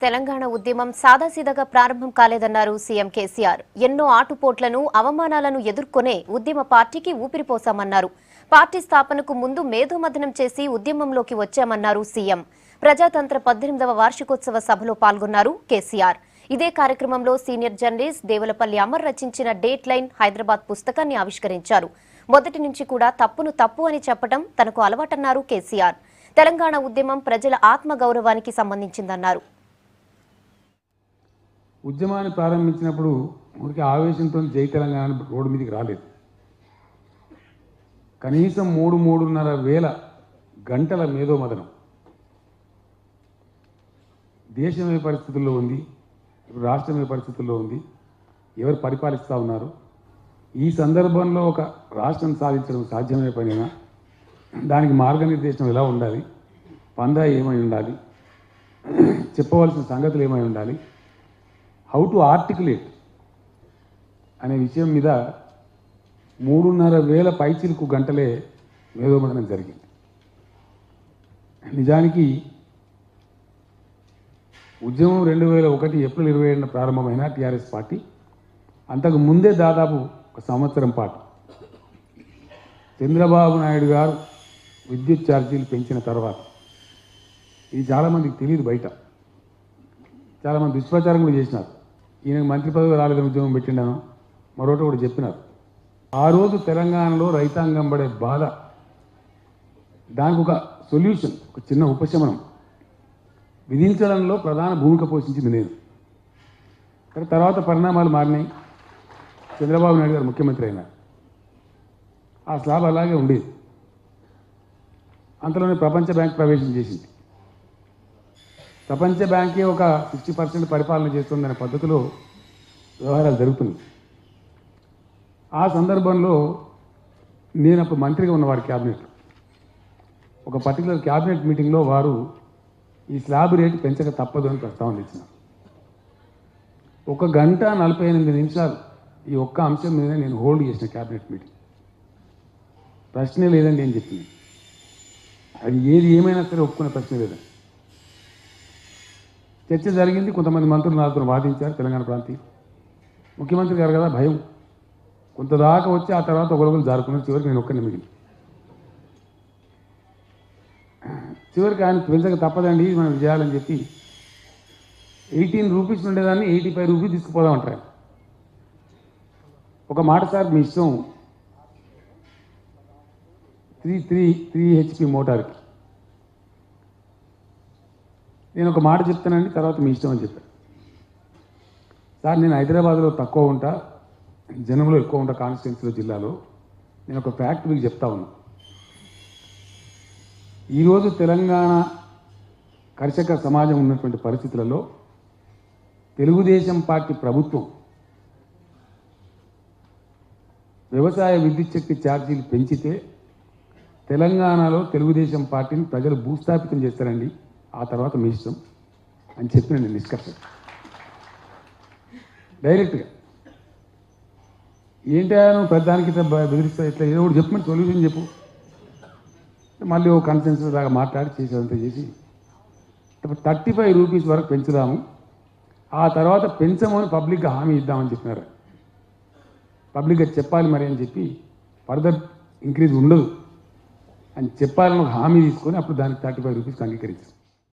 తెలంగాణ ఉద్యమం సాదాసీదాగా ప్రారంభం కాలేదన్నారు సీఎం కేసీఆర్. ఎన్నో ఆటుపోట్లను, అవమానాలను ఎదుర్కొనే ఉద్యమ పార్టీకి ఊపిరిపోసామన్నారు. పార్టీ స్థాపనకు ముందు మేధోమథనం చేసి ఉద్యమంలోకి వచ్చామన్నారు సీఎం. ప్రజాతంత్ర 18వ వార్షికోత్సవ సభలో పాల్గొన్నారు కేసీఆర్. ఇదే కార్యక్రమంలో సీనియర్ జర్నలిస్ట్ దేవులపల్లి అమర్ రచించిన డేట్ లైన్ హైదరాబాద్ పుస్తకాన్ని ఆవిష్కరించారు. మొదటి నుంచి కూడా తప్పును తప్పు అని చెప్పడం తనకు అలవాటన్నారు కేసీఆర్. తెలంగాణ ఉద్యమం ప్రజల ఆత్మగౌరవానికి సంబంధించిందన్నారు. ఉద్యమాన్ని ప్రారంభించినప్పుడు ఊరికి ఆవేశంతో జై తెలంగాణ రోడ్డు మీదకి రాలేదు. కనీసం 3-3.5 వేల గంటల మేధోమథనం. దేశం ఏ పరిస్థితుల్లో ఉంది, ఇప్పుడు రాష్ట్రం ఏ పరిస్థితుల్లో ఉంది, ఎవరు పరిపాలిస్తూ ఉన్నారు, ఈ సందర్భంలో ఒక రాష్ట్రం సాధించడం సాధ్యమే పనేనా, దానికి మార్గనిర్దేశం ఎలా ఉండాలి, పందా ఏమై ఉండాలి, చెప్పవలసిన సంగతులు ఏమై ఉండాలి, హౌ టు ఆర్టికులేట్ అనే విషయం మీద 3.5 వేల పైచిలకు గంటలే మేధోమథనం జరిగింది. నిజానికి ఉద్యమం 2001 ఏప్రిల్ 27న ప్రారంభమైన టీఆర్ఎస్ పార్టీ అంతకు ముందే దాదాపు 1 సంవత్సరం పాటు చంద్రబాబు నాయుడు గారు విద్యుత్ ఛార్జీలు పెంచిన తర్వాత, ఇది చాలామందికి తెలియదు, బయట చాలామంది దుష్ప్రచారం కూడా చేసినారు. ఈయనకు మంత్రి పదవి రాలేదని ఉద్యమం పెట్టిండాను, మరొకటి కూడా చెప్పినారు. ఆ రోజు తెలంగాణలో రైతాంగం పడే బాధ, దానికి ఒక సొల్యూషన్, ఒక చిన్న ఉపశమనం విధించడంలో ప్రధాన భూమిక పోషించింది నేను. కానీ తర్వాత పరిణామాలు మారినాయి. చంద్రబాబు నాయుడు గారు ముఖ్యమంత్రి అయినారు. ఆ స్లాబ్ అలాగే ఉండేది. అంతలోనే ప్రపంచ బ్యాంక్ ప్రవేశం చేసింది. ప్రపంచ బ్యాంకే ఒక 60% పరిపాలన చేస్తుందనే పద్ధతిలో వ్యవహారాలు జరుగుతున్నాయి. ఆ సందర్భంలో నేను అప్పుడు మంత్రిగా ఉన్నవారి క్యాబినెట్, ఒక పర్టికులర్ క్యాబినెట్ మీటింగ్లో వారు ఈ స్లాబ్ రేటు పెంచక తప్పదు అని ప్రస్తావన ఇచ్చినారు. 1 గంట 48 నిమిషాలు ఈ ఒక్క అంశం మీద నేను హోల్డ్ చేసిన క్యాబినెట్ మీటింగ్. ప్రశ్నే లేదండి అని చెప్పింది. అది ఏది ఏమైనా సరే ఒప్పుకునే ప్రశ్న లేదండి. చర్చ జరిగింది. కొంతమంది మంత్రులు నాతో వాదించారు. తెలంగాణ ప్రాంతీయ ముఖ్యమంత్రి గారు కదా, భయం కొంత దాకా వచ్చి ఆ తర్వాత ఒకరు జారుకున్నారు. చివరికి నేను ఒక్కరిని మిగిలి. చివరికి ఆయన పెంచక తప్పదండి, మనం చేయాలని చెప్పి 18 రూపీస్ ఉండేదాన్ని 85 రూపీస్ తీసుకుపోదామంటారు. ఒక మాట సార్, మీ ఇష్టం, 3 HP మోటార్కి నేను ఒక మాట చెప్తానండి, తర్వాత మీ ఇష్టం అని చెప్పాను. సార్, నేను హైదరాబాద్లో తక్కువ ఉంటా, జనంలో ఎక్కువ ఉంటా, కాన్స్టిట్యున్సీలో, జిల్లాలో. నేను ఒక ఫ్యాక్ట్ మీకు చెప్తా ఉన్నా. ఈరోజు తెలంగాణ కర్షక సమాజం ఉన్నటువంటి పరిస్థితులలో తెలుగుదేశం పార్టీ ప్రభుత్వం వ్యవసాయ విద్యుత్ శక్తి ఛార్జీలు పెంచితే తెలంగాణలో తెలుగుదేశం పార్టీని ప్రజలు భూస్థాపితం చేస్తారండి, ఆ తర్వాత మీ ఇష్టం అని చెప్పిన నేను నిష్కర్ష డైరెక్ట్గా. ఏంటో ప్రధానికి ఇట్లా బెదిరిస్తా, ఇట్లా ఏదో ఒకటి చెప్పమని సొల్యూషన్ చెప్పు. మళ్ళీ ఓ కన్సెన్సస్ దాకా మాట్లాడి చేసేదంతా చేసి 35 రూపీస్ వరకు పెంచుదాము, ఆ తర్వాత పెంచమని పబ్లిక్గా హామీ ఇద్దామని చెప్పినారు. పబ్లిక్గా చెప్పాలి మరి అని చెప్పి, ఫర్దర్ ఇంక్రీజ్ ఉండదు అని చెప్పాలని ఒక హామీ తీసుకొని అప్పుడు దానికి 35 రూపీస్కి అంగీకరించారు.